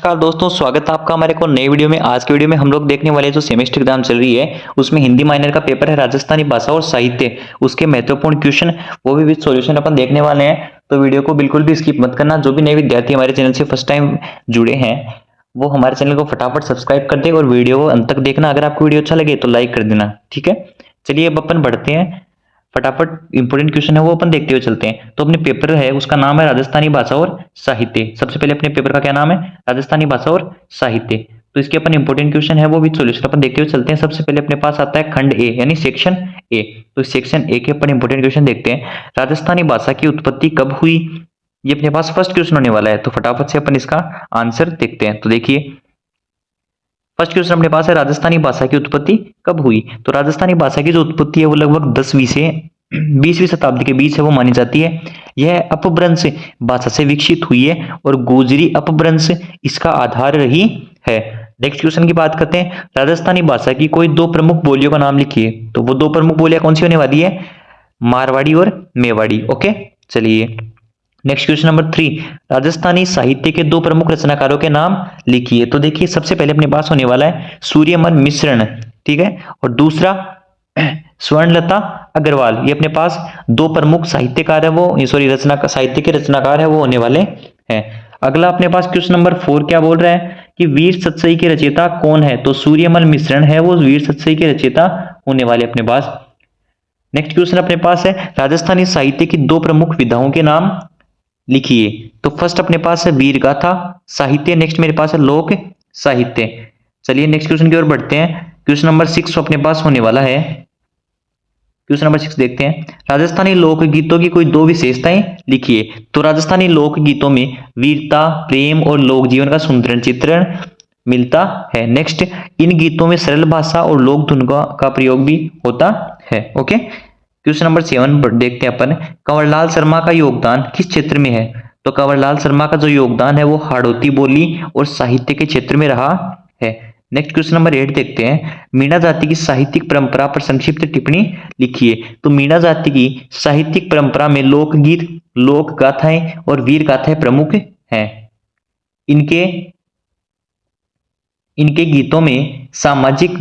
नमस्कार दोस्तों, स्वागत है आपका हमारे को नई वीडियो में। आज की वीडियो में हम लोग देखने वाले जो सेमेस्टर एग्जाम चल रही है उसमें हिंदी माइनर का पेपर है राजस्थानी भाषा और साहित्य, उसके महत्वपूर्ण क्वेश्चन वो भी विद सॉल्यूशन अपन देखने वाले हैं। तो वीडियो को बिल्कुल भी स्किप मत करना। जो भी नए विद्यार्थी हमारे चैनल से फर्स्ट टाइम जुड़े हैं वो हमारे चैनल को फटाफट सब्सक्राइब कर दे और वीडियो को अंत तक देखना। अगर आपको वीडियो अच्छा लगे तो लाइक कर देना, ठीक है। चलिए अब अपन बढ़ते हैं, फटाफट इंपोर्टेंट क्वेश्चन है वो अपन देखते हुए चलते हैं। तो अपने पेपर है उसका नाम है राजस्थानी भाषा और साहित्य। सबसे पहले अपने पेपर का क्या नाम है? राजस्थानी भाषा और साहित्य। तो इसके अपन इंपोर्टेंट क्वेश्चन है वो भी सॉल्यूशन अपन देखते हुए चलते हैं। सबसे पहले अपने पास आता है खंड ए यानी सेक्शन ए। तो सेक्शन ए के अपन इंपोर्टेंट क्वेश्चन देखते हैं। राजस्थानी भाषा की उत्पत्ति कब हुई? ये अपने पास फर्स्ट क्वेश्चन होने वाला है, तो फटाफट से अपन इसका आंसर देखते हैं। तो देखिए फर्स्ट क्वेश्चन अपने पास है राजस्थानी भाषा की उत्पत्ति कब हुई। तो राजस्थानी भाषा की जो उत्पत्ति है वो लगभग 10वीं से 20वीं शताब्दी के बीच है वो मानी जाती है। यह अपभ्रंश भाषा से विकसित हुई है और गोजरी अपभ्रंश इसका आधार रही है। नेक्स्ट क्वेश्चन की बात करते हैं। राजस्थानी भाषा की कोई दो प्रमुख बोलियों का नाम लिखिए। तो वो दो प्रमुख बोलियां कौन सी होने वाली है? मारवाड़ी और मेवाड़ी। ओके, चलिए नेक्स्ट क्वेश्चन नंबर 3। राजस्थानी साहित्य के दो प्रमुख रचनाकारों के नाम लिखिए। तो देखिए सबसे पहले अपने पास होने वाला है सूर्यमल मिश्रण, ठीक है, और दूसरा स्वर्णलता अग्रवाल। ये अपने पास दो प्रमुख साहित्यकार है वो सॉरी रचना साहित्य के रचनाकार है वो होने वाले हैं। अगला अपने पास क्वेश्चन नंबर 4 क्या बोल रहा है कि वीर सतसई के रचयिता कौन है? तो सूर्यमल मिश्रण है वो वीर सतसई के रचयिता होने वाले अपने पास। नेक्स्ट क्वेश्चन अपने पास है राजस्थानी साहित्य की दो प्रमुख विधाओं के नाम लिखिए। तो फर्स्ट अपने पास है वीर गाथा साहित्य, नेक्स्ट मेरे पास है लोक साहित्य। चलिए नेक्स्ट क्वेश्चन की ओर बढ़ते हैं। क्वेश्चन नंबर 6 अपने पास होने वाला है। क्वेश्चन नंबर 6 देखते हैं। राजस्थानी लोकगीतों की कोई दो विशेषताएं लिखिए। तो राजस्थानी लोकगीतों में वीरता, प्रेम और लोक जीवन का सुंदर चित्रण मिलता है। नेक्स्ट, इन गीतों में सरल भाषा और लोक धुन का प्रयोग भी होता है। ओके, क्वेश्चन नंबर 7 देखते हैं अपन। कंवरलाल शर्मा का योगदान किस क्षेत्र में है? तो कंवरलाल शर्मा का जो योगदान है वो हाड़ौती बोली और साहित्य के क्षेत्र में रहा है। नेक्स्ट क्वेश्चन नंबर 8 देखते हैं। मीणा जाति की साहित्यिक परंपरा पर संक्षिप्त टिप्पणी लिखिए। तो मीणा जाति की साहित्यिक परंपरा में लोकगीत, लोक गाथाएं और वीर गाथाएं प्रमुख हैं। इनके इनके गीतों में सामाजिक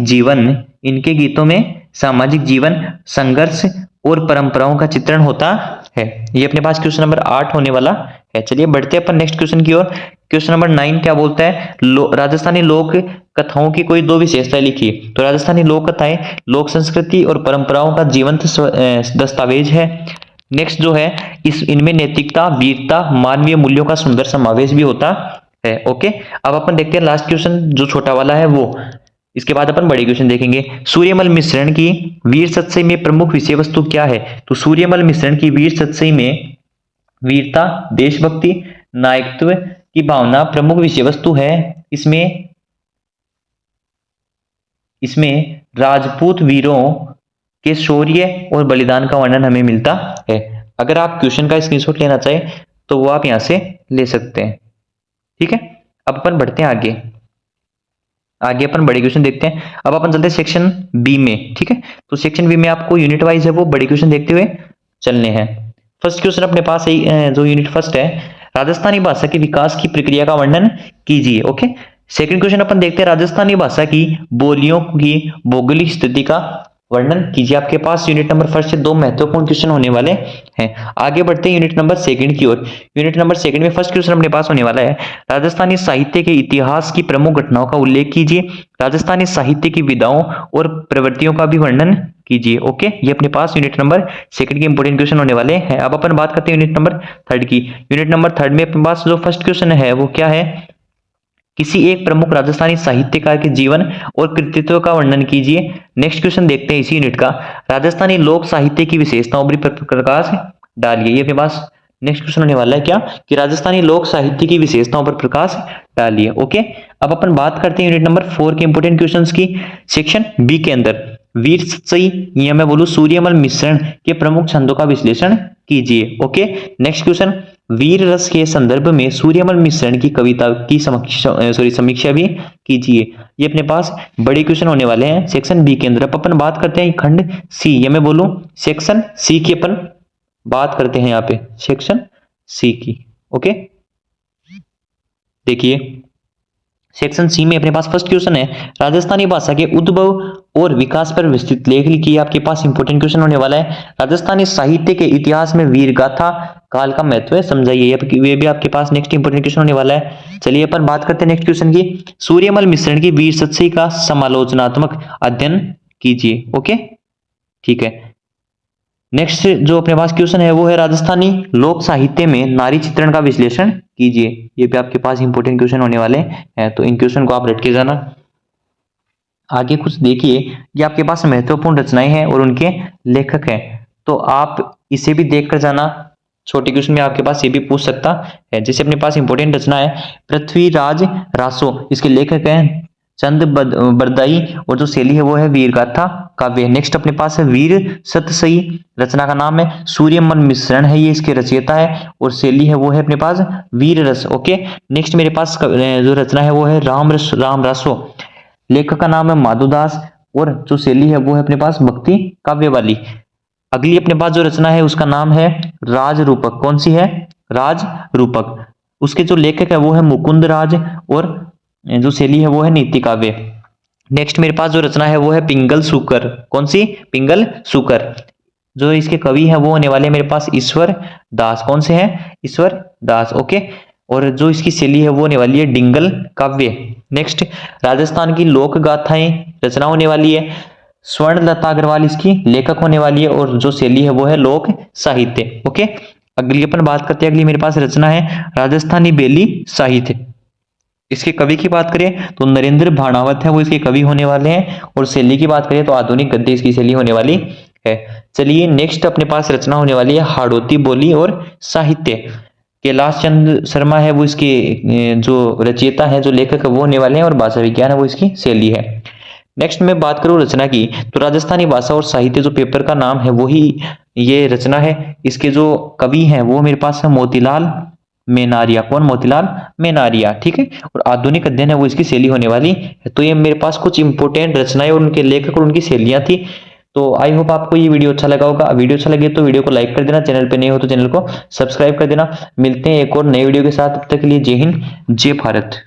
जीवन, संघर्ष और परंपराओं का चित्रण होता है। ये अपने पास क्वेश्चन नंबर 8 होने वाला है। चलिए बढ़ते हैं अपन नेक्स्ट क्वेश्चन की ओर। क्वेश्चन नंबर 9 क्या बोलता है? राजस्थानी लोक कथाओं की कोई दो विशेषताएं लिखिए। तो राजस्थानी लोक कथाएं लोक संस्कृति और परंपराओं का जीवंत दस्तावेज है। नेक्स्ट जो है इनमें नैतिकता, वीरता, मानवीय मूल्यों का सुंदर समावेश भी होता है। ओके, अब अपन देखते हैं लास्ट क्वेश्चन जो छोटा वाला है वो। इसके बाद अपन बड़े क्वेश्चन देखेंगे। सूर्यमल मिश्रण की वीर सतसई में प्रमुख विषय वस्तु क्या है? तो सूर्यमल मिश्रण की वीर सतसई में वीरता, देशभक्ति, नायकत्व की भावना प्रमुख विषय वस्तु है। इसमें राजपूत वीरों के शौर्य और बलिदान का वर्णन हमें मिलता है। अगर आप क्वेश्चन का स्क्रीनशॉट लेना चाहें तो वो आप यहां से ले सकते हैं, ठीक है। अब अपन बढ़ते हैं आगे अपन बड़े क्वेश्चन देखते हैं। अब अपन चलते हैं सेक्शन बी में, ठीक है। तो सेक्शन बी में आपको यूनिट वाइज है वो बड़े क्वेश्चन देखते हुए चलने हैं। फर्स्ट क्वेश्चन अपने पास जो यूनिट फर्स्ट है, राजस्थानी भाषा के विकास की प्रक्रिया का वर्णन कीजिए। ओके, सेकंड क्वेश्चन अपन देखते हैं राजस्थानी भाषा की बोलियों की भौगोलिक स्थिति का वर्णन कीजिए। आपके पास यूनिट नंबर फर्स्ट से दो महत्वपूर्ण क्वेश्चन होने वाले हैं। आगे बढ़ते हैं यूनिट नंबर सेकंड की ओर। यूनिट नंबर सेकंड में फर्स्ट क्वेश्चन अपने पास होने वाला है। राजस्थानी साहित्य के इतिहास की प्रमुख घटनाओं का उल्लेख कीजिए। राजस्थानी साहित्य की विधाओं और प्रवृत्तियों का भी वर्णन कीजिए। ओके, ये अपने पास यूनिट नंबर सेकंड के इंपोर्टेंट क्वेश्चन होने वाले हैं। अब अपन बात करते हैं यूनिट नंबर थर्ड की। यूनिट नंबर थर्ड में अपने पास जो फर्स्ट क्वेश्चन है वो क्या है? किसी एक प्रमुख राजस्थानी साहित्यकार के जीवन और कृतित्व का वर्णन कीजिए। नेक्स्ट क्वेश्चन देखते हैं इसी यूनिट का। राजस्थानी लोक साहित्य की विशेषताओं पर प्रकाश डालिए। ये अपने पास नेक्स्ट क्वेश्चन होने वाला है क्या कि राजस्थानी लोक साहित्य की विशेषताओं पर प्रकाश डालिए। ओके, अब अपन बात करते हैं यूनिट नंबर 4 के इंपोर्टेंट क्वेश्चंस की। सेक्शन बी के अंदर वीर सतसई या मैं बोलूं सूर्यमल मिश्रण के प्रमुख छंदों का विश्लेषण कीजिए। ओके, नेक्स्ट क्वेश्चन वीर रस के संदर्भ में सूर्यमल मिश्रण की कविता की समीक्षा भी कीजिए। ये अपने पास बड़े क्वेश्चन होने वाले हैं सेक्शन बी के अंदर। अब अपन बात करते हैं खंड सी या मैं बोलूं सेक्शन सी की अपन बात करते हैं यहाँ पे सेक्शन सी की। ओके, देखिए सेक्शन सी में अपने पास फर्स्ट क्वेश्चन है, राजस्थानी भाषा के उद्भव और विकास पर विस्तृत लेख लिखिए। आपके पास इंपॉर्टेंट क्वेश्चन होने वाला है। राजस्थानी साहित्य के इतिहास में वीर गाथा काल का महत्व है, समझाइए। ये भी आपके पास नेक्स्ट इंपॉर्टेंट क्वेश्चन होने वाला है। चलिए अपन बात करते हैं नेक्स्ट क्वेश्चन की। सूर्यमल मिश्रण की वीर सत्सई का समालोचनात्मक अध्ययन कीजिए। ओके, ठीक है। नेक्स्ट जो अपने पास क्वेश्चन है वो है, राजस्थानी लोक साहित्य में नारी चित्रण का विश्लेषण कीजिए। ये भी आपके पास इंपॉर्टेंट क्वेश्चन होने वाले हैं, तो इन क्वेश्चन को आप रट के जाना। आगे कुछ देखिए, ये आपके पास महत्वपूर्ण रचनाएं हैं और उनके लेखक हैं, तो आप इसे भी देख कर जाना। छोटे क्वेश्चन में आपके पास ये भी पूछ सकता है। जैसे अपने पास इंपॉर्टेंट रचना है पृथ्वीराज रासो, इसके लेखक हैं चंद बरदाई, और जो शैली है वो है वीरगाथा काव्य। नेक्स्ट अपने पास है वीर सतसई, रचना का नाम है सूर्यमल मिश्रण है, ये इसके रचयिता है, और शैली है वो है अपने पास वीर रस। ओके, नेक्स्ट मेरे पास जो रचना है वो है राम रासो, लेखक का नाम है माधुदास, और जो शैली है वो है अपने पास भक्ति काव्य वाली। अगली अपने पास जो रचना है उसका नाम है राज रूपक। कौन सी है? राज रूपक। उसके जो लेखक है वो है मुकुंद राज, और जो शैली है वो है नीति काव्य। नेक्स्ट मेरे पास जो रचना है वो है पिंगल सूकर। कौन सी? पिंगल सूकर। जो इसके कवि है वो होने वाले मेरे पास ईश्वर दास। कौन से हैं? ईश्वर दास। ओके, और जो इसकी शैली है वो होने वाली है डिंगल काव्य। नेक्स्ट राजस्थान की लोक गाथाएं रचना होने वाली है, स्वर्णलता अग्रवाल इसकी लेखक होने वाली है, और जो शैली है वो है लोक साहित्य। ओके, अगली अपन बात करते हैं। अगली मेरे पास रचना है राजस्थानी बेली साहित्य। इसके कवि की बात करें तो नरेंद्र भाणावत है वो इसके कवि होने वाले हैं, और शैली की बात करें तो आधुनिक गद्य इसकी शैली होने वाली है। चलिए नेक्स्ट अपने पास रचना होने वाली है हाड़ौती बोली और साहित्य। कैलाश चंद्र शर्मा है वो इसके जो रचयिता है, जो लेखक है वो होने वाले हैं, और भाषा विज्ञान है वो इसकी शैली है। नेक्स्ट मैं बात करूं रचना की, तो राजस्थानी भाषा और साहित्य जो पेपर का नाम है वही ये रचना है। इसके जो कवि हैं वो मेरे पास है मोतीलाल मेनारिया। कौन? मोतीलाल मेनारिया। ठीक है, और आधुनिक अध्ययन है वो इसकी शैली होने वाली है। तो ये मेरे पास कुछ इंपोर्टेंट रचनाएं और उनके लेखक और उनकी शैलियां थी। तो आई होप आपको ये वीडियो अच्छा लगा होगा। वीडियो अच्छा लगे तो वीडियो को लाइक कर देना, चैनल पे नए हो तो चैनल को सब्सक्राइब कर देना। मिलते हैं एक और नए वीडियो के साथ, तब तक के लिए जय हिंद जय भारत।